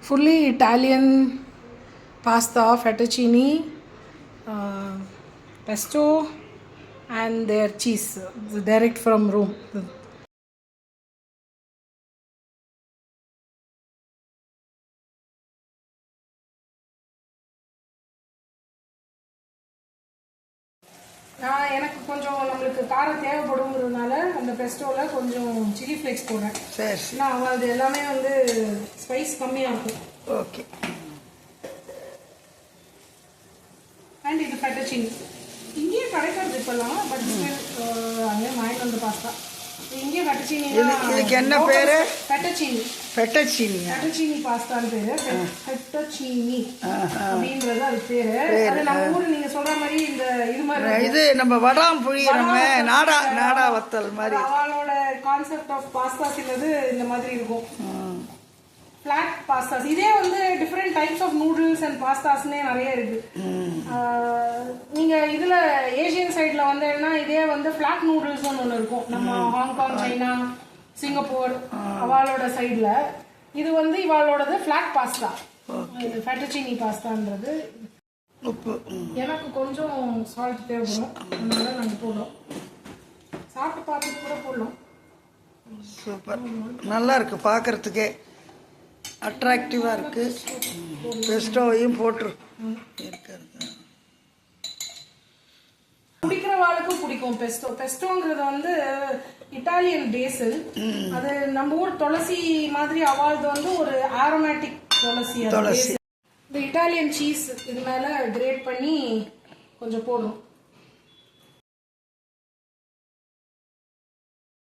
fully Italian pasta, fettuccine, pesto, and their cheese direct from Rome. எனக்கு கொஞ்சம் நம்மளுக்கு காரம் தேவைப்படுங்கிறதுனால அந்த பெஸ்டோவில் கொஞ்சம் சில்லி ஃப்ளேக்ஸ் போடுறேன். சரி. நான் அது எல்லாமே வந்து ஸ்பைஸ் கம்மியாக இருக்கும். ஓகே. அண்ட் இது ஃபெட்டச்சீனி இங்கேயே கிடைக்கிறது இப்போல்லாம், பட் அங்கே வாங்கிட்டு வந்த பாஸ்தா. இங்கே ஃபெட்டச்சீனி. இதுக்கு என்ன பேர்? ஃபெட்டச்சீனி. ஃபெட்டச்சீனி பாஸ்தான்னு பேரு. ஃபெட்டச்சீனி அப்படின்றது அது பேரு. அது நம்ம ஊர் நீங்க சொல்ற மாதிரி இந்த இது மாதிரி இது நம்ம வடாம் புழியறோமே, நாடா வத்தல் மாதிரி. அவளோட கான்செப்ட் ஆஃப் பாஸ்தாஸ் இல்லது இந்த மாதிரி இருக்கும். Flat pastas. இதே வந்து different types of noodles and பாஸ்தாஸ்னே நிறைய இருக்கு. நீங்க இதுல ஏசியன் சைட்ல வந்தேன்னா இதே வந்து ஃபிளாட் நூடுல்ஸ் ஒன்று இருக்கும். நம்ம ஹாங்காங், சைனா, சிங்கப்பூர் அவளோட சைட்ல இது வந்து இவாளோடது ஃபிளாட் பாஸ்தா. ஃபெட்டச்சீனி பாஸ்தான்றது. எனக்கு கொஞ்சம் சால்ட் தேவைப்படும், அதனால நாங்கள் போடுறோம். சாப்பிட்டு பார்த்துட்டு கூட போடலாம். சூப்பர், நல்லா இருக்கு, பார்க்கறதுக்கே அட்ராக்டிவாக இருக்கு. பெஸ்டோவையும் போட்டுரு. பிடிக்கிறவாளுக்கும் பிடிக்கும் பெஸ்டோ. பெஸ்டோங்கிறது வந்து இட்டாலியன் பேசில். அது நம்ம ஊர் துளசி மாதிரி அவாழ்து வந்து ஒரு ஆரோமேட்டிக் துளசி. இந்த இட்டாலியன் சீஸ் இது மேலே கிரேட் பண்ணி கொஞ்சம் போடணும்.